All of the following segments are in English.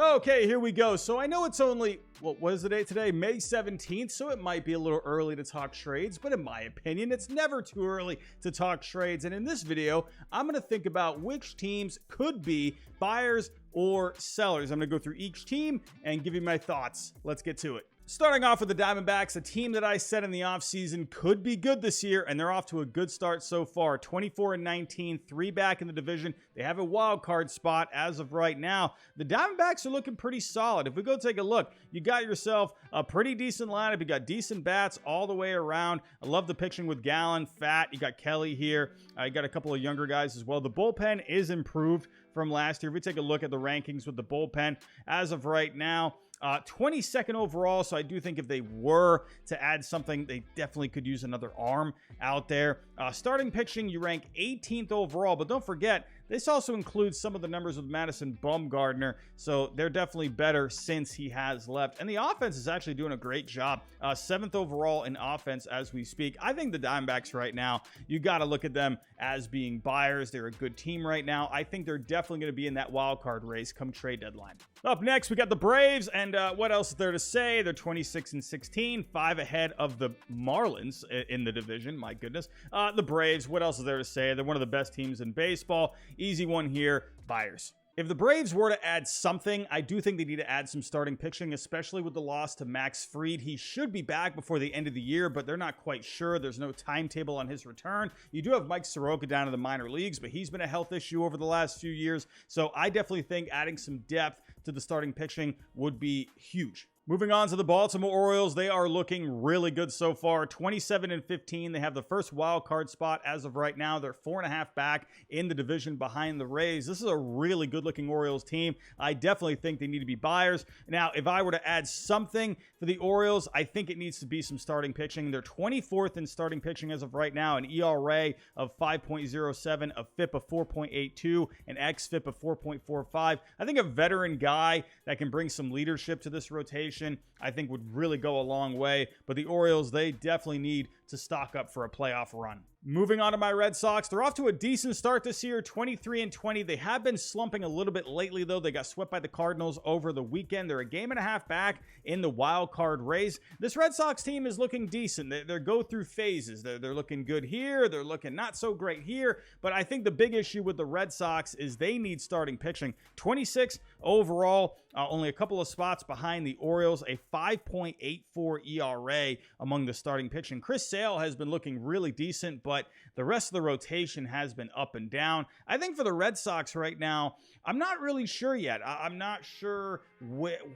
Okay, here we go. So I know it's only, what is the date today? May 17th, so it might be a little early to talk trades, but in my opinion, it's never too early to talk trades. And in this video, I'm going to think about which teams could be buyers or sellers. I'm going to go through each team and give you my thoughts. Let's get to it. Starting off with the Diamondbacks, a team that I said in the offseason could be good this year, and they're off to a good start so far. 24-19, 3 back in the division. They have a wild card spot as of right now. The Diamondbacks are looking pretty solid. If we go take a look, you got yourself a pretty decent lineup. You got decent bats all the way around. I love the pitching with Gallen, Fat. You got Kelly here. You got a couple of younger guys as well. The bullpen is improved from last year. If we take a look at the rankings with the bullpen, as of right now, 22nd overall, so I do think if they were to add something, they definitely could use another arm out there. Starting pitching, you rank 18th overall, but don't forget, this also includes some of the numbers with Madison Bumgarner, so they're definitely better since he has left. And the offense is actually doing a great job. 7th overall in offense as we speak. I think the Diamondbacks right now, you got to look at them as being buyers. They're a good team right now. I think they're definitely going to be in that wild card race come trade deadline. Up next, we got the Braves, and what else is there to say? They're 26-16, 5 ahead of the Marlins in the division. My goodness. The Braves, what else is there to say? They're one of the best teams in baseball. Easy one here, buyers. If the Braves were to add something, I do think they need to add some starting pitching, especially with the loss to Max Fried. He should be back before the end of the year, but they're not quite sure. There's no timetable on his return. You do have Mike Soroka down in the minor leagues, but he's been a health issue over the last few years. So I definitely think adding some depth to the starting pitching would be huge. Moving on to the Baltimore Orioles, they are looking really good so far. 27-15. They have the first wild card spot as of right now. They're 4.5 back in the division behind the Rays. This is a really good-looking Orioles team. I definitely think they need to be buyers. Now, if I were to add something for the Orioles, I think it needs to be some starting pitching. They're 24th in starting pitching as of right now, an ERA of 5.07, a FIP of 4.82, an xFIP of 4.45. I think a veteran guy that can bring some leadership to this rotation, I think would really go a long way. But the Orioles, they definitely need to stock up for a playoff run. Moving on to my Red Sox, they're off to a decent start this year, 23-20. They have been slumping a little bit lately, though. They got swept by the Cardinals over the weekend. They're a game and a half back in the wild card race. This Red Sox team is looking decent. They go through phases. They're looking good here. They're looking not so great here. But I think the big issue with the Red Sox is they need starting pitching. 26 overall, only a couple of spots behind the Orioles, a 5.84 ERA among the starting pitching. Chris Sale has been looking really decent, but the rest of the rotation has been up and down. I think for the Red Sox right now, I'm not really sure yet. I'm not sure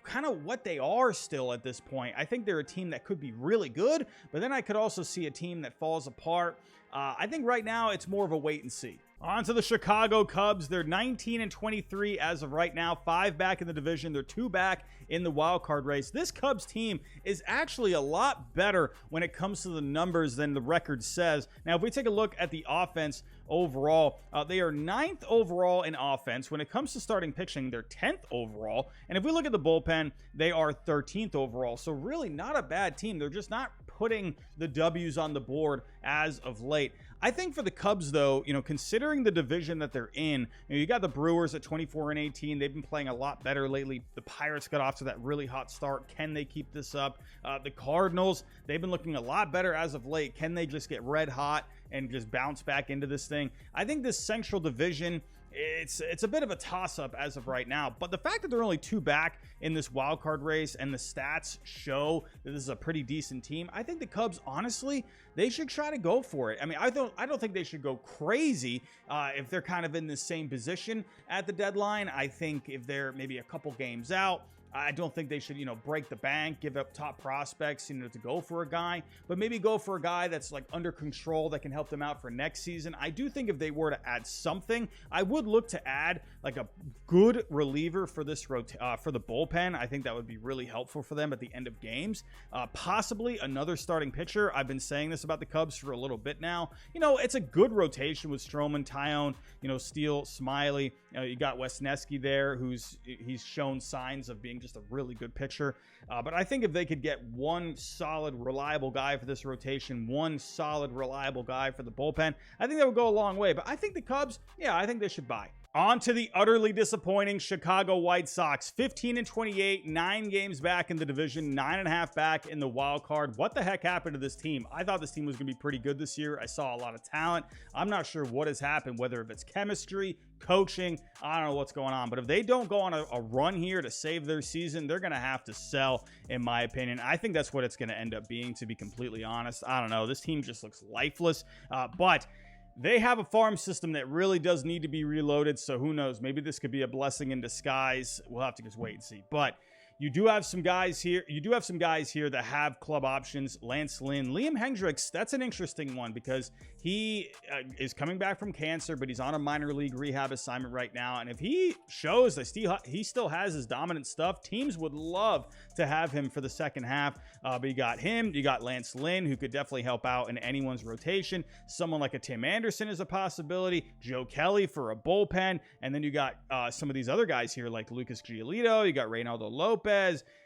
kind of what they are still at this point. I think they're a team that could be really good, but then I could also see a team that falls apart. I think right now it's more of a wait and see. On to the Chicago Cubs. They're 19-23 as of right now, 5 back in the division. They're 2 back in the wild card race. This Cubs team is actually a lot better when it comes to the numbers than the record says. Now, if we take a look at the offense overall, they are 9th overall in offense. When it comes to starting pitching, they're 10th overall. And if we look at the bullpen, they are 13th overall. So really not a bad team. They're just not putting the W's on the board as of late. I think for the Cubs, though, considering the division that they're in, you got the Brewers at 24-18. They've been playing a lot better lately. The Pirates got off to that really hot start. Can they keep this up? The Cardinals, they've been looking a lot better as of late. Can they just get red hot and just bounce back into this thing? I think this Central Division, it's a bit of a toss-up as of right now, but the fact that they're only 2 back in this wild card race and the stats show that this is a pretty decent team, I think the Cubs, honestly, they should try to go for it. I mean, I don't think they should go crazy if they're kind of in the same position at the deadline. I think if they're maybe a couple games out, I don't think they should, break the bank, give up top prospects, to go for a guy, but maybe go for a guy that's like under control that can help them out for next season. I do think if they were to add something, I would look to add like a good reliever for this for the bullpen. I think that would be really helpful for them at the end of games. Possibly another starting pitcher. I've been saying this about the Cubs for a little bit now. It's a good rotation with Stroman, Tyone, Steele, Smiley. You got Wesneski there, he's shown signs of being just a really good pitcher. But I think if they could get one solid, reliable guy for this rotation, one solid, reliable guy for the bullpen, I think that would go a long way. But I think the Cubs, I think they should buy. On to the utterly disappointing Chicago White Sox. 15-28, 9 games back in the division, 9.5 back in the wild card. What the heck happened to this team? I thought this team was going to be pretty good this year. I saw a lot of talent. I'm not sure what has happened, whether if it's chemistry, coaching, I don't know what's going on. But if they don't go on a run here to save their season, they're going to have to sell, in my opinion. I think that's what it's going to end up being, to be completely honest. I don't know. This team just looks lifeless. But they have a farm system that really does need to be reloaded, so who knows? Maybe this could be a blessing in disguise. We'll have to just wait and see. But you do have some guys here. You do have some guys here that have club options. Lance Lynn, Liam Hendricks. That's an interesting one because he is coming back from cancer, but he's on a minor league rehab assignment right now. And if he shows that he still has his dominant stuff, teams would love to have him for the second half. But you got him. You got Lance Lynn, who could definitely help out in anyone's rotation. Someone like a Tim Anderson is a possibility. Joe Kelly for a bullpen. And then you got some of these other guys here like Lucas Giolito. You got Reynaldo Lopez.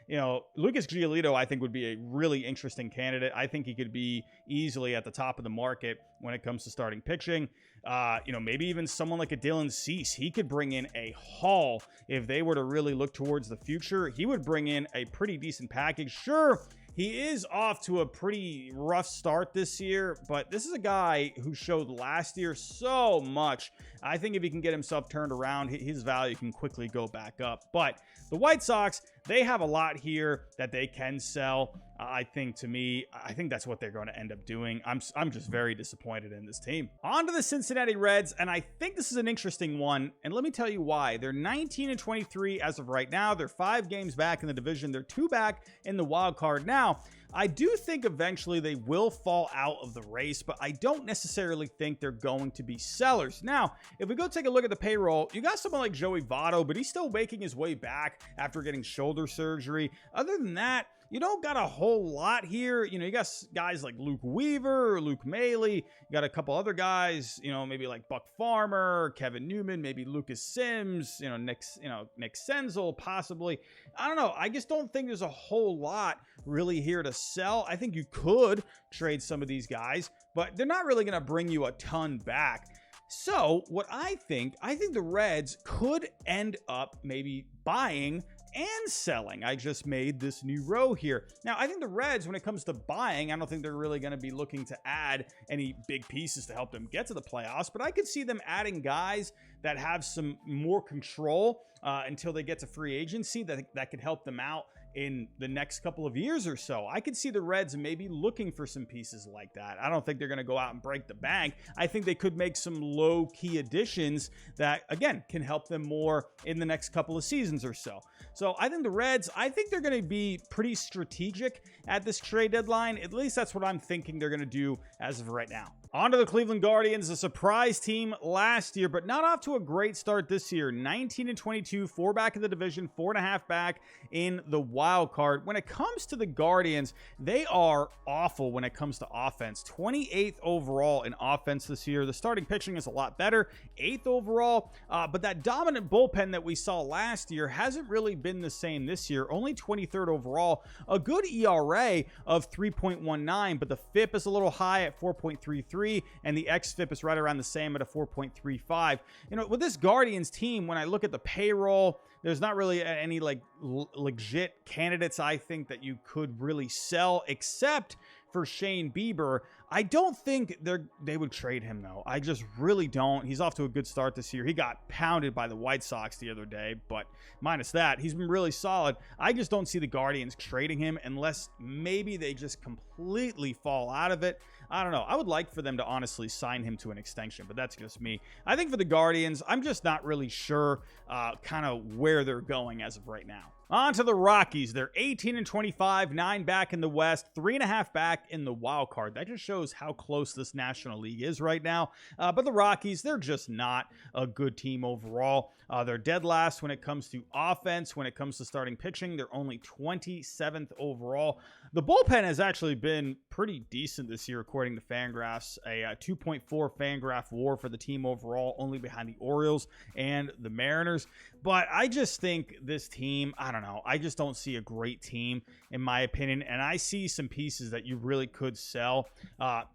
You know, Lucas Giolito, I think, would be a really interesting candidate. I think he could be easily at the top of the market when it comes to starting pitching. You know, maybe even someone like a Dylan Cease. He could bring in a haul if they were to really look towards the future. He would bring in a pretty decent package. Sure, he is off to a pretty rough start this year, but this is a guy who showed last year so much. I think if he can get himself turned around, his value can quickly go back up. But the White Sox, they have a lot here that they can sell. I think that's what they're going to end up doing. I'm just very disappointed in this team. On to the Cincinnati Reds, and I think this is an interesting one, and let me tell you why. They're 19-23 as of right now. They're 5 games back in the division. They're 2 back in the wild card. Now, I do think eventually they will fall out of the race, but I don't necessarily think they're going to be sellers. Now, if we go take a look at the payroll, you got someone like Joey Votto, but he's still making his way back after getting shoulder surgery. Other than that, you don't got a whole lot here. You know, you got guys like Luke Weaver, Luke Maley. You got a couple other guys, you know, maybe like Buck Farmer, Kevin Newman, maybe Lucas Sims, Nick Senzel, possibly. I don't know. I just don't think there's a whole lot really here to sell. I think you could trade some of these guys, but they're not really going to bring you a ton back. So what I think the Reds could end up maybe buying and selling. I just made this new row here. Now, I think the Reds, when it comes to buying, I don't think they're really going to be looking to add any big pieces to help them get to the playoffs, but I could see them adding guys that have some more control until they get to free agency that could help them out in the next couple of years or so. I could see the Reds maybe looking for some pieces like that. I don't think they're going to go out and break the bank. I think they could make some low-key additions that, again, can help them more in the next couple of seasons or so. So I think the Reds, I think they're going to be pretty strategic at this trade deadline. At least that's what I'm thinking they're going to do as of right now. On to the Cleveland Guardians, a surprise team last year, but not off to a great start this year. 19-22, 4 back in the division, 4.5 back in the wild card. When it comes to the Guardians, they are awful when it comes to offense. 28th overall in offense this year. The starting pitching is a lot better, 8th overall, but that dominant bullpen that we saw last year hasn't really been the same this year. Only 23rd overall, a good ERA of 3.19, but the FIP is a little high at 4.33. And the xFIP is right around the same at a 4.35. You know, with this Guardians team, when I look at the payroll, there's not really any like legit candidates I think that you could really sell, except for Shane Bieber. I don't think they would trade him, though. I just really don't. He's off to a good start this year. He got pounded by the White Sox the other day, but minus that, he's been really solid. I just don't see the Guardians trading him unless maybe they just completely fall out of it. I don't know. I would like for them to honestly sign him to an extension, but that's just me. I think for the Guardians, I'm just not really sure kind of where they're going as of right now. On to the Rockies. They're 18-25, 9 back in the West, 3.5 back in the wild card. That just shows how close this National League is right now. But the Rockies, they're just not a good team overall. They're dead last when it comes to offense. When it comes to starting pitching, they're only 27th overall. The bullpen has actually been pretty decent this year, according to Fangraphs. A 2.4 Fangraph WAR for the team overall, only behind the Orioles and the Mariners. But I just think this team, I don't know. I just don't see a great team, in my opinion. And I see some pieces that you really could sell.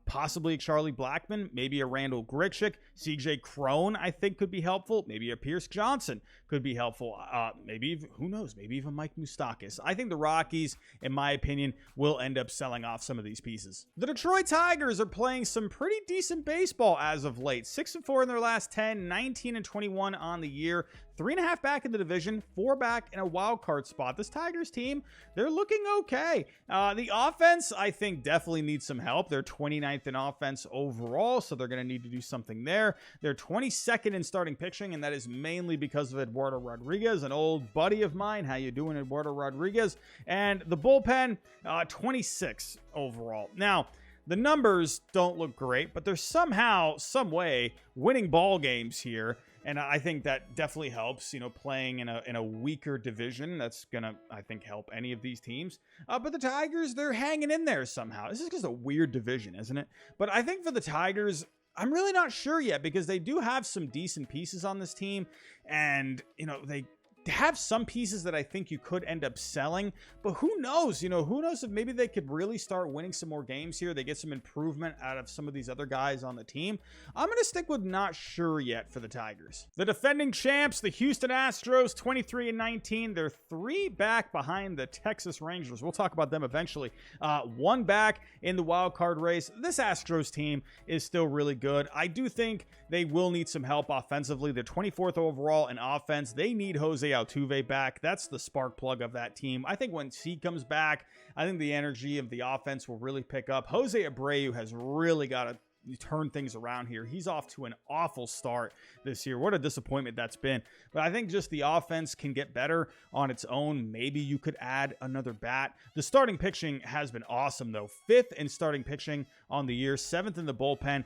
possibly Charlie Blackmon, maybe a Randall Grichuk, CJ Cron, I think could be helpful. Maybe a Pierce Johnson could be helpful. Maybe, who knows, maybe even Mike Moustakas. I think the Rockies, in my opinion, will end up selling off some of these pieces. The Detroit Tigers are playing some pretty decent baseball as of late. 6-4 in their last 10, 19-21 on the year. 3.5 back in the division, 4 back in a wild card spot. This Tigers team, they're looking okay. The offense, I think, definitely needs some help. They're 29th in offense overall, so they're going to need to do something there. They're 22nd in starting pitching, and that is mainly because of Eduardo Rodriguez, an old buddy of mine. How you doing, Eduardo Rodriguez? And the bullpen, 26 overall. Now, the numbers don't look great, but they're somehow, some way, winning ball games here. And I think that definitely helps, playing in a weaker division. That's going to, I think, help any of these teams. But the Tigers, they're hanging in there somehow. This is just a weird division, isn't it? But I think for the Tigers, I'm really not sure yet because they do have some decent pieces on this team. And, they have some pieces that I think you could end up selling, but who knows? Who knows if maybe they could really start winning some more games here. They get some improvement out of some of these other guys on the team. I'm going to stick with not sure yet for the Tigers. The defending champs, the Houston Astros, 23-19. They're 3 back behind the Texas Rangers. We'll talk about them eventually. 1 back in the wild card race. This Astros team is still really good. I do think they will need some help offensively. They're 24th overall in offense. They need Jose Altuve back. That's the spark plug of that team. I think when he comes back, I think the energy of the offense will really pick up. Jose Abreu has really got to turn things around here. He's off to an awful start this year. What a disappointment that's been. But I think just the offense can get better on its own. Maybe you could add another bat. The starting pitching has been awesome, though. 5th in starting pitching on the year, 7th in the bullpen.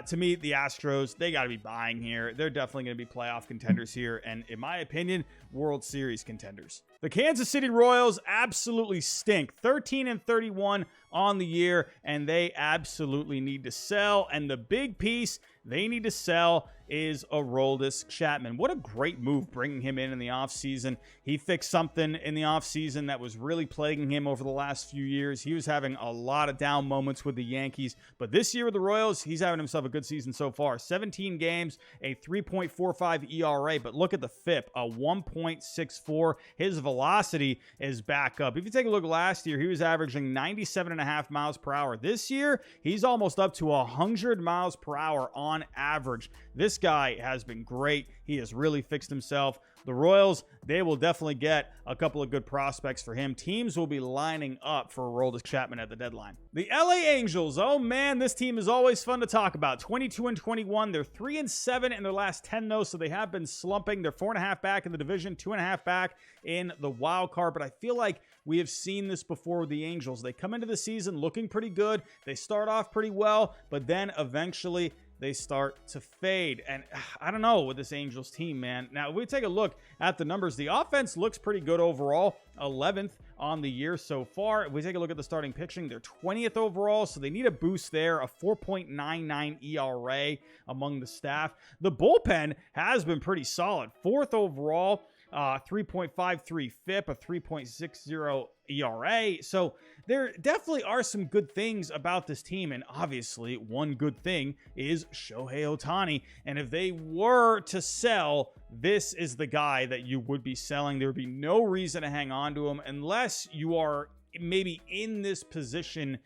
To me, the Astros, they got to be buying here. They're definitely going to be playoff contenders here. And in my opinion, World Series contenders. The Kansas City Royals absolutely stink. 13-31 on the year, and they absolutely need to sell. And the big piece they need to sell is Aroldis Chapman. What a great move bringing him in the offseason. He fixed something in the offseason that was really plaguing him over the last few years. He was having a lot of down moments with the Yankees, but this year with the Royals, he's having himself a good season so far. 17 games, a 3.45 ERA, but look at the FIP, a 1.64. His velocity is back up. If you take a look last year, he was averaging 97.5 miles per hour. This year, he's almost up to 100 miles per hour on average. This guy has been great. He has really fixed himself. The Royals, they will definitely get a couple of good prospects for him. Teams will be lining up for Aroldis Chapman at the deadline. The LA Angels, oh man, this team is always fun to talk about. 22-21. They're 3-7 in their last 10 though, so they have been slumping. They're 4.5 back in the division, 2.5 back in the wild card, but I feel like we have seen this before with the Angels. They come into the season looking pretty good. They start off pretty well, but then eventually they start to fade. And I don't know with this Angels team, man. Now, if we take a look at the numbers, the offense looks pretty good overall. 11th on the year so far. If we take a look at the starting pitching, they're 20th overall, so they need a boost there. A 4.99 ERA among the staff. The bullpen has been pretty solid. 4th overall. 3.53 FIP, a 3.60 ERA. So there definitely are some good things about this team. And obviously, one good thing is Shohei Ohtani. And if they were to sell, this is the guy that you would be selling. There would be no reason to hang on to him unless you are maybe in this position,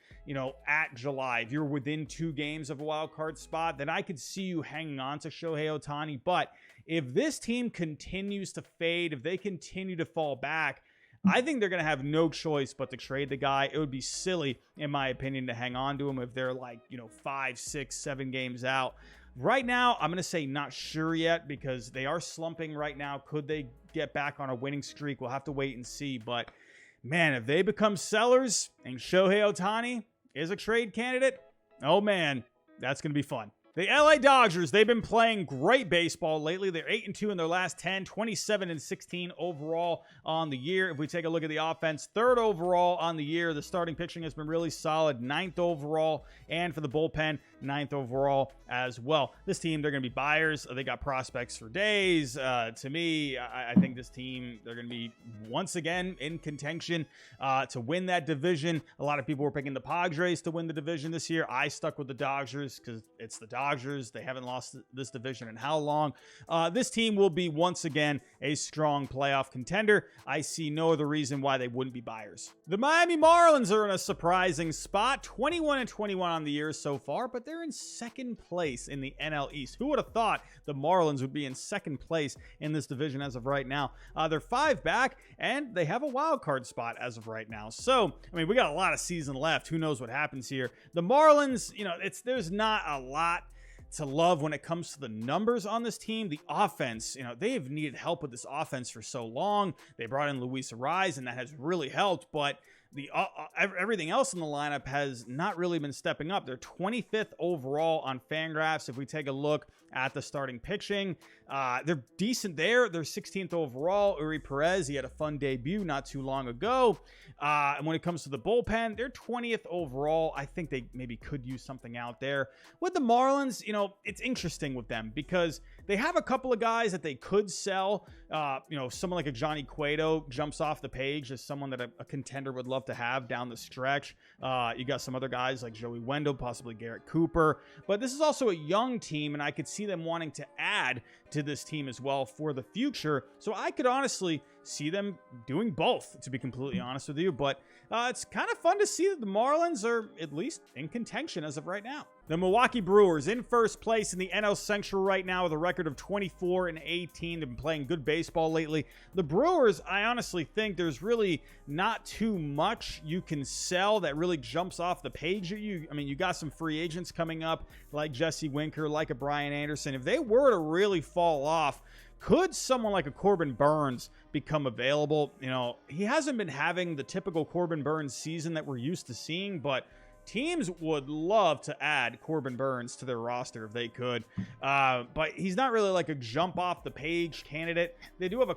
at July. If you're within 2 games of a wild card spot, then I could see you hanging on to Shohei Ohtani. But if this team continues to fade, if they continue to fall back, I think they're going to have no choice but to trade the guy. It would be silly, in my opinion, to hang on to him if they're 5, 6, 7 games out. Right now, I'm going to say not sure yet because they are slumping right now. Could they get back on a winning streak? We'll have to wait and see. But man, if they become sellers and Shohei Ohtani is a trade candidate, oh man, that's going to be fun. The LA Dodgers, they've been playing great baseball lately. They're 8-2 in their last 10, 27-16 overall on the year. If we take a look at the offense, 3rd overall on the year. The starting pitching has been really solid, 9th overall, and for the bullpen, 9th overall as well. This team, they're going to be buyers. They got prospects for days. To me, I think this team, they're going to be once again in contention to win that division. A lot of people were picking the Padres to win the division this year. I stuck with the Dodgers because it's the Dodgers. They haven't lost this division in how long? This team will be once again a strong playoff contender. I see no other reason why they wouldn't be buyers. The Miami Marlins are in a surprising spot, 21-21 on the year so far, but they're in 2nd place in the NL East. Who would have thought the Marlins would be in 2nd place in this division as of right now? They're 5 back, and they have a wild card spot as of right now. So, I mean, we got a lot of season left. Who knows what happens here? The Marlins, there's not a lot to love when it comes to the numbers on this team. The offense, they have needed help with this offense for so long. They brought in Luis Ariz, and that has really helped, but everything else in the lineup has not really been stepping up. They're 25th overall on Fangraphs. If we take a look at the starting pitching, they're decent there. They're 16th overall. Uri Perez, he had a fun debut not too long ago. And when it comes to the bullpen, they're 20th overall. I think they maybe could use something out there. With the Marlins, it's interesting with them because they have a couple of guys that they could sell. Someone like a Johnny Cueto jumps off the page as someone that a contender would love to have down the stretch. You got some other guys like Joey Wendell, possibly Garrett Cooper. But this is also a young team, and I could see them wanting to add to this team as well for the future. So I could honestly see them doing both, to be completely honest with you. But it's kind of fun to see that the Marlins are at least in contention as of right now. The Milwaukee Brewers in 1st place in the NL Central right now with a record of 24-18. They've been playing good baseball lately. The Brewers, I honestly think there's really not too much you can sell that really jumps off the page at you. I mean, you got some free agents coming up like Jesse Winker, like a Brian Anderson. If they were to really fall off, could someone like a Corbin Burns become available? He hasn't been having the typical Corbin Burns season that we're used to seeing, but teams would love to add Corbin Burns to their roster if they could. But he's not really like a jump off the page candidate. They do have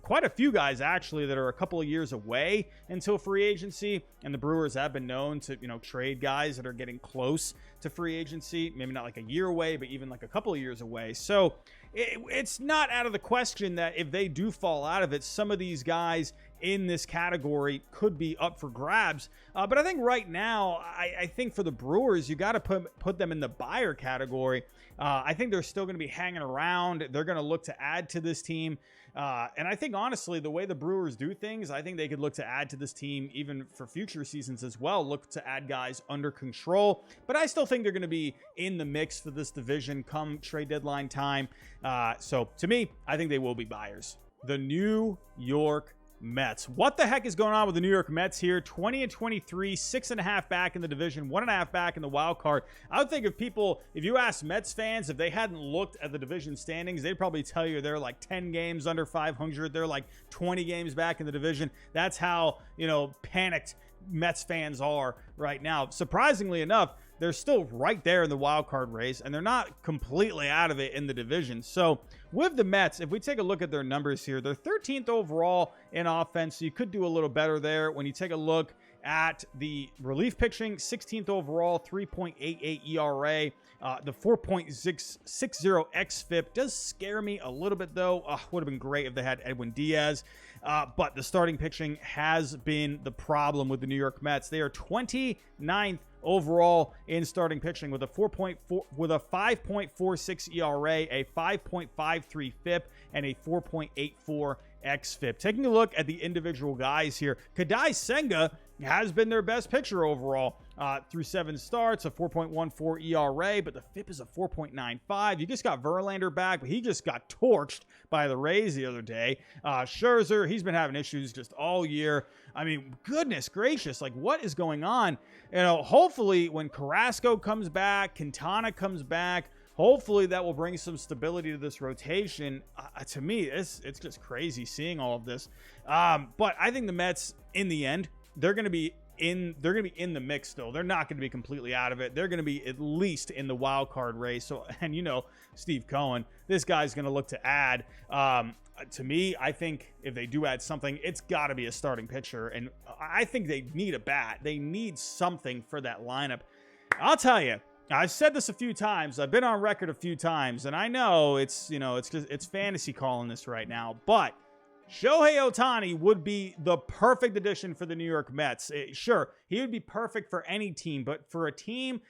quite a few guys actually that are a couple of years away until free agency. And the Brewers have been known to, trade guys that are getting close to free agency. Maybe not like a year away, but even like a couple of years away. So it's not out of the question that if they do fall out of it, some of these guys in this category could be up for grabs. But I think right now, I think for the Brewers, you got to put them in the buyer category. I think they're still going to be hanging around. They're going to look to add to this team. And I think, honestly, the way the Brewers do things, I think they could look to add to this team even for future seasons as well. Look to add guys under control. But I still think they're going to be in the mix for this division come trade deadline time. So, to me, I think they will be buyers. The New York Mets. What the heck is going on with the New York Mets here? 20-23, 6.5 back in the division, 1.5 back in the wild card. I would think if you ask Mets fans, if they hadn't looked at the division standings, they'd probably tell you they're like 10 games under 500. They're like 20 games back in the division. That's how, panicked Mets fans are right now. Surprisingly enough, they're still right there in the wild card race, and they're not completely out of it in the division. So with the Mets, if we take a look at their numbers here, they're 13th overall in offense, so you could do a little better there. When you take a look at the relief pitching, 16th overall, 3.88 ERA. The 4.660 xFIP does scare me a little bit, though. Would have been great if they had Edwin Diaz. But the starting pitching has been the problem with the New York Mets. They are 29th overall in starting pitching with a 5.46 ERA, a 5.53 FIP, and a 4.84 xFIP. Taking a look at the individual guys here, Kadai Senga has been their best pitcher overall through 7 starts, a 4.14 ERA, but the FIP is a 4.95. You just got Verlander back, but he just got torched by the Rays the other day. Scherzer, he's been having issues just all year. I mean, goodness gracious, like what is going on? Hopefully when Carrasco comes back, Quintana comes back, hopefully that will bring some stability to this rotation. To me, it's just crazy seeing all of this. But I think the Mets, in the end, they're going to be They're going to be in the mix still. They're not going to be completely out of it. They're going to be at least in the wild card race. So, and Steve Cohen, this guy's going to look to add. To me, I think if they do add something, it's got to be a starting pitcher. And I think they need a bat. They need something for that lineup. I'll tell you, I've said this a few times. I've been on record a few times, and I know it's fantasy calling this right now, but Shohei Ohtani would be the perfect addition for the New York Mets. Sure, he would be perfect for any team, but for a team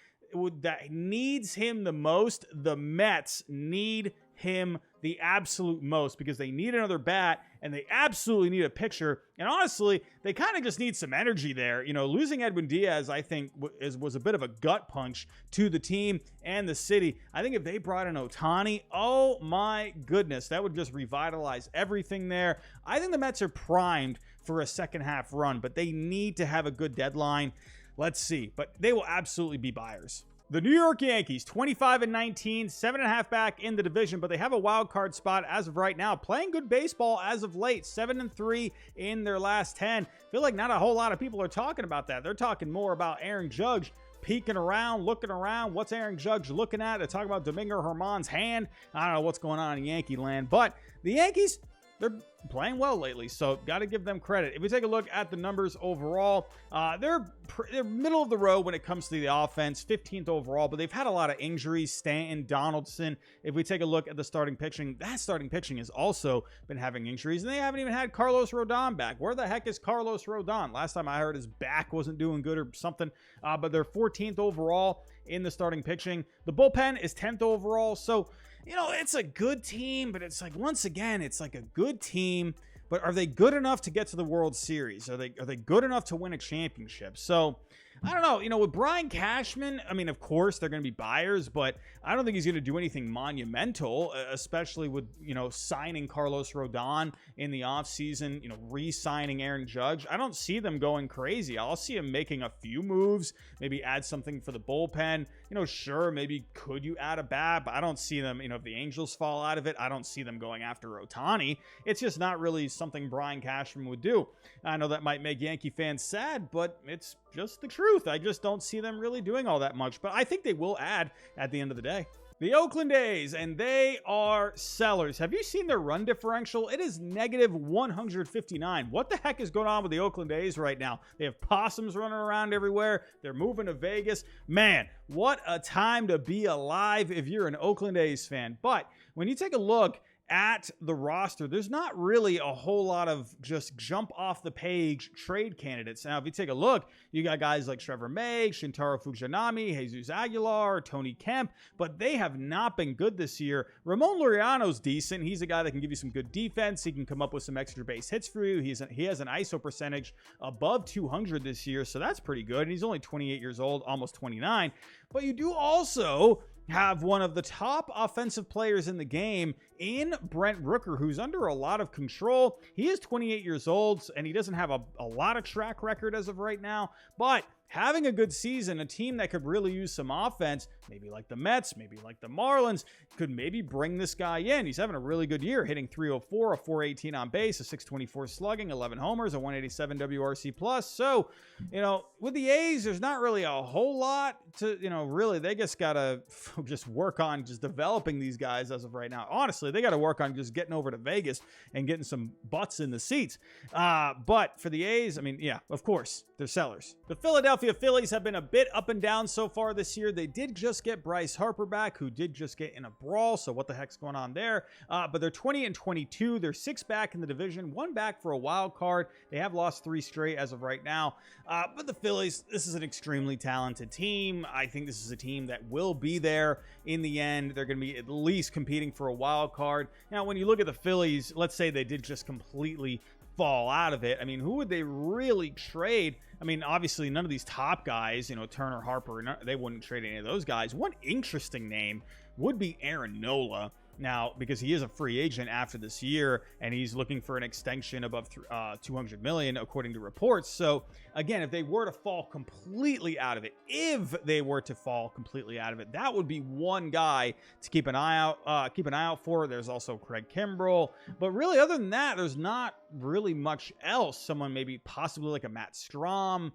that needs him the most, the Mets need him the absolute most because they need another bat and they absolutely need a pitcher. And honestly, they kind of just need some energy there. Losing Edwin Diaz, I think, was a bit of a gut punch to the team and the city. I think if they brought in Ohtani, oh my goodness, that would just revitalize everything there. I think the Mets are primed for a second half run, but they need to have a good deadline. Let's see, but they will absolutely be buyers. The New York Yankees, 25-19, 7.5 back in the division, but they have a wild card spot as of right now. Playing good baseball as of late, 7-3 in their last 10. Feel like not a whole lot of people are talking about that. They're talking more about Aaron Judge peeking around, looking around. What's Aaron Judge looking at? They're talking about Domingo Germán's hand. I don't know what's going on in Yankee land, but the Yankees, they're playing well lately, so got to give them credit. If we take a look at the numbers overall, they're middle of the road when it comes to the offense, 15th overall, but they've had a lot of injuries. Stanton, Donaldson. If we take a look at the starting pitching, that starting pitching has also been having injuries, and they haven't even had Carlos Rodon back. Where the heck is Carlos Rodon? Last time I heard his back wasn't doing good or something, but they're 14th overall in the starting pitching. The bullpen is 10th overall, so it's a good team, but it's like, once again, it's like a good team, but are they good enough to get to the World Series? Are they good enough to win a championship? So I don't know. With Brian Cashman, I mean, of course they're going to be buyers, but I don't think he's going to do anything monumental, especially with, signing Carlos Rodon in the offseason, re-signing Aaron Judge. I don't see them going crazy. I'll see him making a few moves, maybe add something for the bullpen. Sure, maybe could you add a bat, but I don't see them, if the Angels fall out of it, I don't see them going after Ohtani. It's just not really something Brian Cashman would do. I know that might make Yankee fans sad, but it's just the truth. I just don't see them really doing all that much, but I think they will add at the end of the day. The Oakland A's, and they are sellers. Have you seen their run differential? It is negative 159. What the heck is going on with the Oakland A's right now? They have possums running around everywhere. They're moving to Vegas. Man, what a time to be alive if you're an Oakland A's fan. But when you take a look at the roster, there's not really a whole lot of just jump off the page trade candidates. Now, if you take a look, you got guys like Trevor May, Shintaro Fujinami, Jesus Aguilar, Tony Kemp, but they have not been good this year. Ramon Laureano's decent. He's a guy that can give you some good defense. He can come up with some extra base hits for you. He has an ISO percentage above 200 this year, so that's pretty good. And he's only 28 years old, almost 29. But you do also have one of the top offensive players in the game in Brent Rooker, who's under a lot of control. He is 28 years old, and he doesn't have a lot of track record as of right now, but having a good season, a team that could really use some offense, maybe like the Mets, maybe like the Marlins, could maybe bring this guy in. He's having a really good year, hitting 304, a 418 on base, a 624 slugging, 11 homers, a 187 WRC plus. So, with the A's, there's not really a whole lot to, really, they just got to just work on just developing these guys as of right now. Honestly, they got to work on just getting over to Vegas and getting some butts in the seats. But for the A's, I mean, yeah, of course, they're sellers. The Philadelphia Phillies have been a bit up and down so far this year. They did just get Bryce Harper back, who did just get in a brawl, so what the heck's going on there? But they're 20-22. They're 6 back in the division, 1 back for a wild card. They have lost 3 straight as of right now. But the Phillies, this is an extremely talented team. I think this is a team that will be there in the end. They're going to be at least competing for a wild card. Now, when you look at the Phillies, let's say they did just completely fall out of it. I mean, who would they really trade? I mean, obviously, none of these top guys, Turner, Harper, they wouldn't trade any of those guys. One interesting name would be Aaron Nola. Now, because he is a free agent after this year, and he's looking for an extension above $200 million, according to reports. So, again, if they were to fall completely out of it, that would be one guy to keep an eye out for. There's also Craig Kimbrell, but really, other than that, there's not really much else. Someone maybe possibly like a Matt Strahm,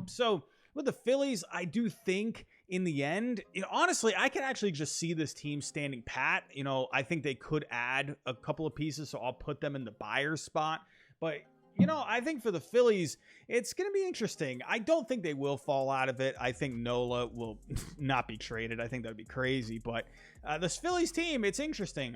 So with the Phillies, I do think in the end, honestly, I can actually just see this team standing pat. I think they could add a couple of pieces, so I'll put them in the buyer's spot. But, I think for the Phillies, it's going to be interesting. I don't think they will fall out of it. I think Nola will not be traded. I think that would be crazy. But this Phillies team, it's interesting.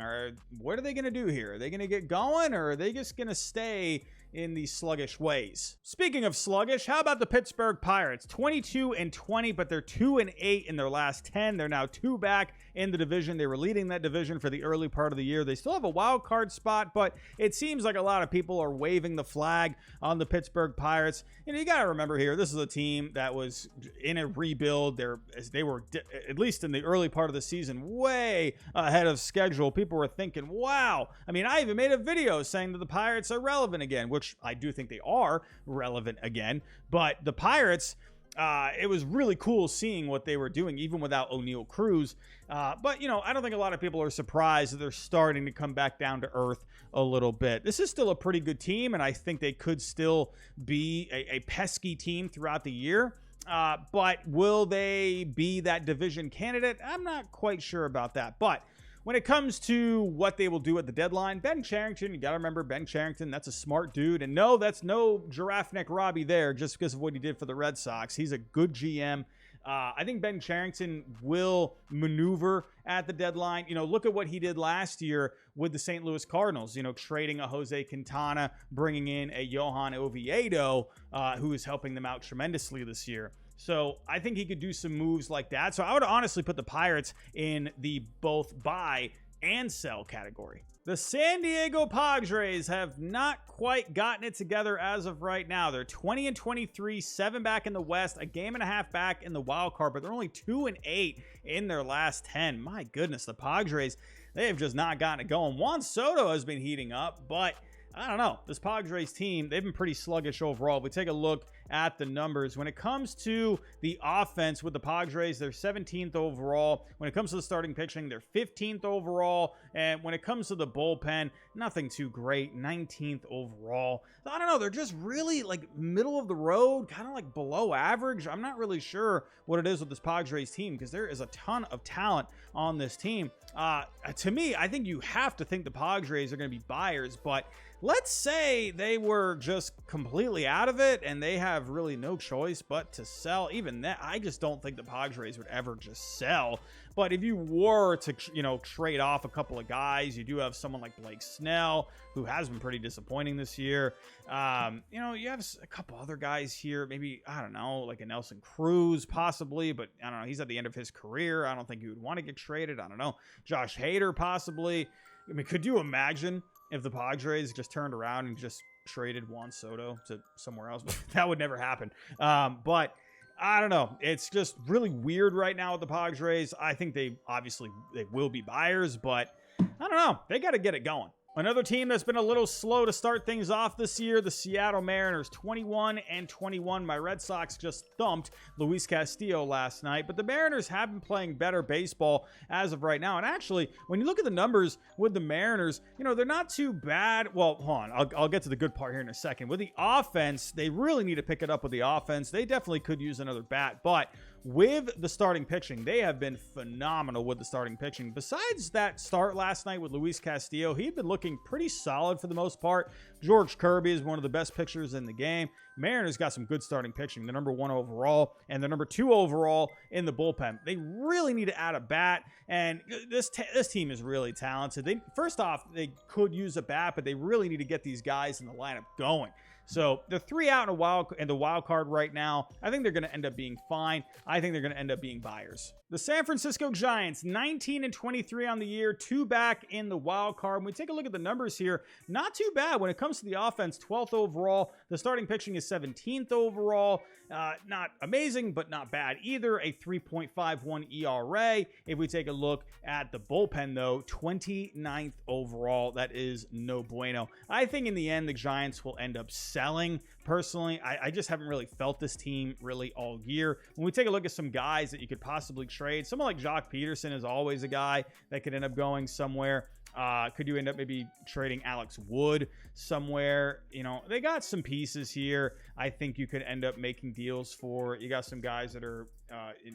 What are they going to do here? Are they going to get going, or are they just going to stay in these sluggish ways? Speaking of sluggish, how about the Pittsburgh Pirates? 22-20, but they're 2-8 in their last 10. They're now 2 back in the division. They were leading that division for the early part of the year. They still have a wild card spot, but it seems like a lot of people are waving the flag on the Pittsburgh Pirates. You got to remember here, this is a team that was in a rebuild. They were, at least in the early part of the season, way ahead of schedule. People were thinking, wow. I even made a video saying that the Pirates are relevant again, which I do think they are relevant again. But the Pirates, it was really cool seeing what they were doing, even without O'Neal Cruz. But, I don't think a lot of people are surprised that they're starting to come back down to earth a little bit. This is still a pretty good team, and I think they could still be a pesky team throughout the year. But will they be that division candidate? I'm not quite sure about that. But when it comes to what they will do at the deadline, Ben Cherington, you got to remember Ben Cherington, that's a smart dude. And no, that's no giraffe neck Robbie there just because of what he did for the Red Sox. He's a good GM. I think Ben Cherington will maneuver at the deadline. Look at what he did last year with the St. Louis Cardinals, trading a Jose Quintana, bringing in a Johan Oviedo, who is helping them out tremendously this year. So I think he could do some moves like that. So I would honestly put the Pirates in the both buy and sell category. The San Diego Padres have not quite gotten it together as of right now. They're 20-23, 7 back in the West, a game and a half back in the wild card, but they're only 2-8 in their last 10. My goodness, the Padres, they have just not gotten it going. Juan Soto has been heating up, but I don't know. This Padres team, they've been pretty sluggish overall. If we take a look at the numbers, when it comes to the offense with the Padres, they're 17th overall. When it comes to the starting pitching, they're 15th overall. And when it comes to the bullpen, nothing too great, 19th overall. I don't know. They're just really like middle of the road, kind of like below average. I'm not really sure what it is with this Padres team because there is a ton of talent on this team. To me, I think you have to think the Padres are going to be buyers, but let's say they were just completely out of it and they have really no choice but to sell. Even that, I just don't think the Padres would ever just sell. But if you were to, trade off a couple of guys, you do have someone like Blake Snell, who has been pretty disappointing this year. You have a couple other guys here, maybe, I don't know, like a Nelson Cruz possibly, but I don't know. He's at the end of his career. I don't think he would want to get traded. I don't know. Josh Hader possibly. Could you imagine if the Padres just turned around and just traded Juan Soto to somewhere else? That would never happen. But I don't know. It's just really weird right now with the Padres. I think they will be buyers, but I don't know. They got to get it going. Another team that's been a little slow to start things off this year, the Seattle Mariners, 21-21. My Red Sox just thumped Luis Castillo last night, but the Mariners have been playing better baseball as of right now. And actually, when you look at the numbers with the Mariners, they're not too bad. Well, hold on. I'll get to the good part here in a second. With the offense, they really need to pick it up with the offense. They definitely could use another bat, but with the starting pitching, they have been phenomenal with the starting pitching. Besides that start last night with Luis Castillo, he'd been looking pretty solid for the most part. George Kirby is one of the best pitchers in the game. Mariners got some good starting pitching. They're number 1 overall, and they're number 2 overall in the bullpen. They really need to add a bat, and this team is really talented. First off, they could use a bat, but they really need to get these guys in the lineup going. So they're 3 out in the wild card right now. I think they're going to end up being fine. I think they're going to end up being buyers. The San Francisco Giants, 19-23 on the year, 2 back in the wild card. When we take a look at the numbers here, not too bad when it comes to the offense. 12th overall. The starting pitching is 17th overall. Not amazing, but not bad either. A 3.51 ERA. If we take a look at the bullpen, though, 29th overall. That is no bueno. I think in the end, the Giants will end up selling. Personally, I just haven't really felt this team really all year. When we take a look at some guys that you could possibly trade, someone like Jock Peterson is always a guy that could end up going somewhere. Could you end up maybe trading Alex Wood somewhere? You know, they got some pieces here. I think you could end up making deals for. You got some guys that are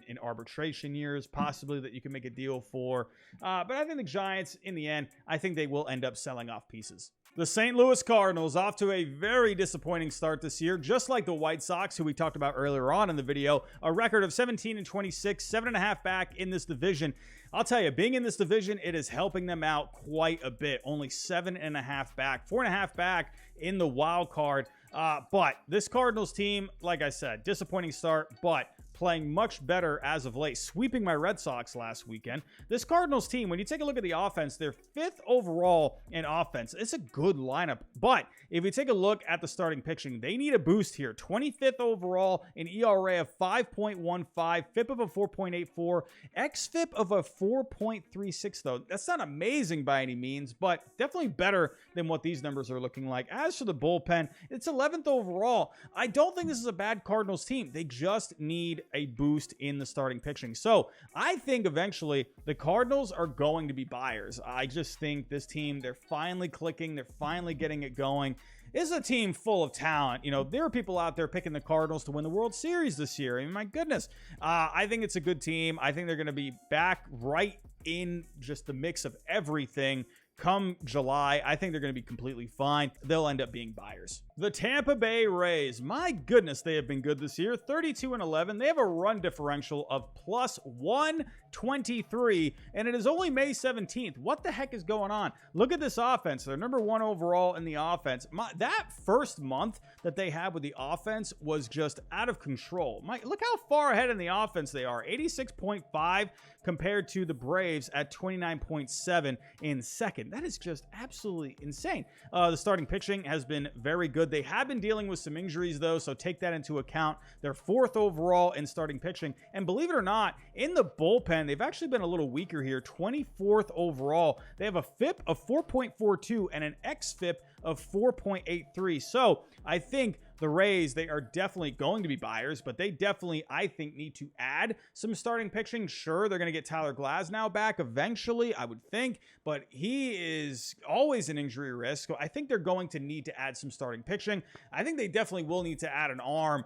in arbitration years, possibly, that you can make a deal for. But I think the Giants, in the end, I think they will end up selling off pieces. The St. Louis Cardinals off to a very disappointing start this year, just like the White Sox, who we talked about earlier on in the video. A record of 17-26, 7.5 back in this division. I'll tell you, being in this division, it is helping them out quite a bit. Only 7.5 back, 4.5 back in the wild card. But this Cardinals team, like I said, disappointing start, but playing much better as of late, sweeping my Red Sox last weekend. This Cardinals team, when you take a look at the offense, they're 5th overall in offense. It's a good lineup, but if you take a look at the starting pitching, they need a boost here. 25th overall, an ERA of 5.15, FIP of a 4.84, xFIP of a 4.36, though. That's not amazing by any means, but definitely better than what these numbers are looking like. As for the bullpen, it's 11th overall. I don't think this is a bad Cardinals team. They just need a boost in the starting pitching. So I think eventually the Cardinals are going to be buyers. I just think this team, they're finally clicking. They're finally getting it going. This is a team full of talent. You know, there are people out there picking the Cardinals to win the World Series this year. I mean, my goodness. I think it's a good team. I think they're going to be back right in just the mix of everything come July. I think they're going to be completely fine. They'll end up being buyers. The Tampa Bay Rays, my goodness, they have been good this year. 32-11. They have a run differential of plus 123, and it is only May 17th. What the heck is going on? Look at this offense. They're number 1 overall in the offense. That first month that they had with the offense was just out of control. Look how far ahead in the offense they are. 86.5 compared to the Braves at 29.7 in second. That is just absolutely insane. The starting pitching has been very good. They have been dealing with some injuries, though, so take that into account. They're 4th overall in starting pitching. And believe it or not, in the bullpen, they've actually been a little weaker here. 24th overall. They have a FIP of 4.42 and an xFIP of 4.83. So I think the Rays, they are definitely going to be buyers, but they definitely, I think, need to add some starting pitching. Sure, they're going to get Tyler Glasnow back eventually, I would think, but he is always an injury risk. So I think they're going to need to add some starting pitching. I think they definitely will need to add an arm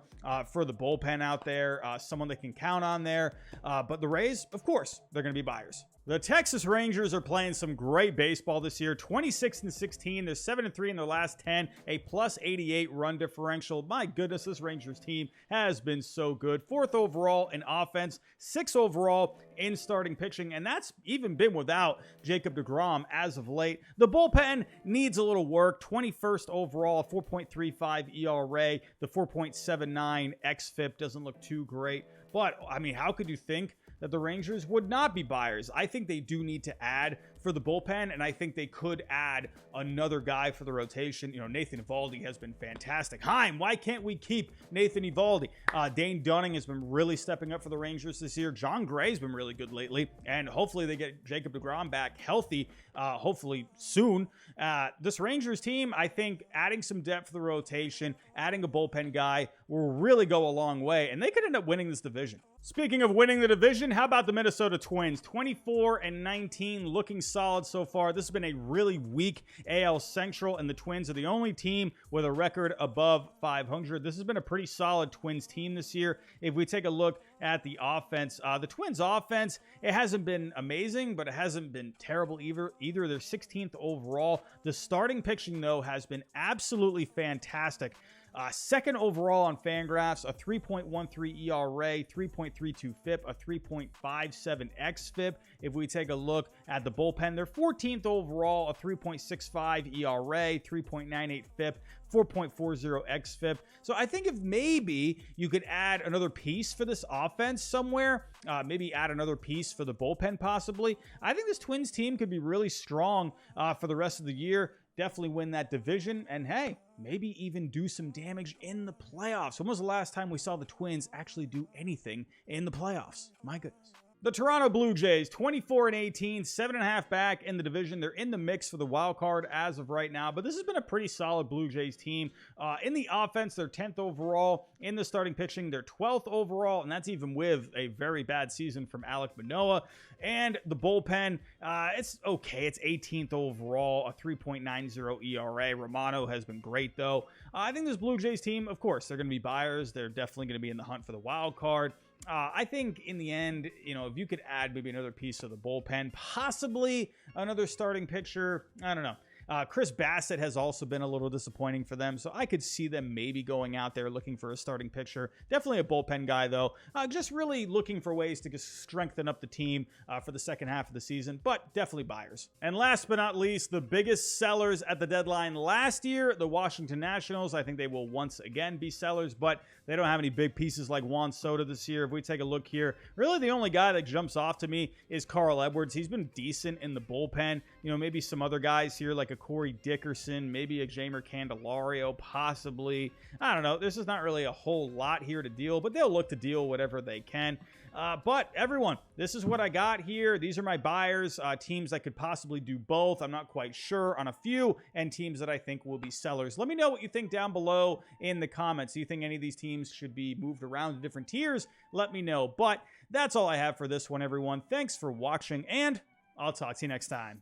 for the bullpen out there, someone they can count on there. But the Rays, of course, they're going to be buyers. The Texas Rangers are playing some great baseball this year. 26-16. They're 7-3 in their last 10. A plus 88 run differential. My goodness, this Rangers team has been so good. 4th overall in offense. 6th overall in starting pitching. And that's even been without Jacob deGrom as of late. The bullpen needs a little work. 21st overall, 4.35 ERA. The 4.79 xFIP doesn't look too great. But, I mean, how could you think that the Rangers would not be buyers? I think they do need to add for the bullpen, and I think they could add another guy for the rotation. You know, Nathan Eovaldi has been fantastic. Heim, why can't we keep Nathan Eovaldi? Dane Dunning has been really stepping up for the Rangers this year. John Gray's been really good lately, and hopefully they get Jacob deGrom back healthy, hopefully soon. This Rangers team, I think adding some depth for the rotation, adding a bullpen guy will really go a long way, and they could end up winning this division. Speaking of winning the division, how about the Minnesota Twins? 24-19, looking solid so far. This has been a really weak AL Central, and the Twins are the only team with a record above 500. This has been a pretty solid Twins team this year. If we take a look at the offense, the Twins offense, it hasn't been amazing, but it hasn't been terrible either. They're 16th overall. The starting pitching, though, has been absolutely fantastic. Second overall on Fangraphs, a 3.13 ERA, 3.32 FIP, a 3.57 xFIP. If we take a look at the bullpen, they're 14th overall, a 3.65 ERA, 3.98 FIP, 4.40 xFIP. So I think if maybe you could add another piece for this offense somewhere, maybe add another piece for the bullpen possibly, I think this Twins team could be really strong for the rest of the year. Definitely win that division, and hey, maybe even do some damage in the playoffs. When was the last time we saw the Twins actually do anything in the playoffs? My goodness. The Toronto Blue Jays, 24-18, 7.5 back in the division. They're in the mix for the wild card as of right now, but this has been a pretty solid Blue Jays team. In the offense, they're 10th overall. In the starting pitching, they're 12th overall, and that's even with a very bad season from Alek Manoah. And the bullpen, it's okay. It's 18th overall, a 3.90 ERA. Romano has been great, though. I think this Blue Jays team, of course, they're going to be buyers. They're definitely going to be in the hunt for the wild card. I think in the end, if you could add maybe another piece of the bullpen, possibly another starting pitcher, I don't know. Chris Bassett has also been a little disappointing for them, so I could see them maybe going out there looking for a starting pitcher. Definitely a bullpen guy, though. Just really looking for ways to just strengthen up the team for the second half of the season, but definitely buyers. And last but not least, the biggest sellers at the deadline last year, the Washington Nationals. I think they will once again be sellers, but they don't have any big pieces like Juan Soto this year. If we take a look here, really the only guy that jumps off to me is Carl Edwards. He's been decent in the bullpen. Maybe some other guys here like a Corey Dickerson, maybe a Jamer Candelario, possibly. I don't know. This is not really a whole lot here to deal, but they'll look to deal whatever they can. But everyone, this is what I got here. These are my buyers, teams that could possibly do both. I'm not quite sure on a few, and teams that I think will be sellers. Let me know what you think down below in the comments. Do you think any of these teams should be moved around to different tiers? Let me know. But that's all I have for this one, everyone. Thanks for watching, and I'll talk to you next time.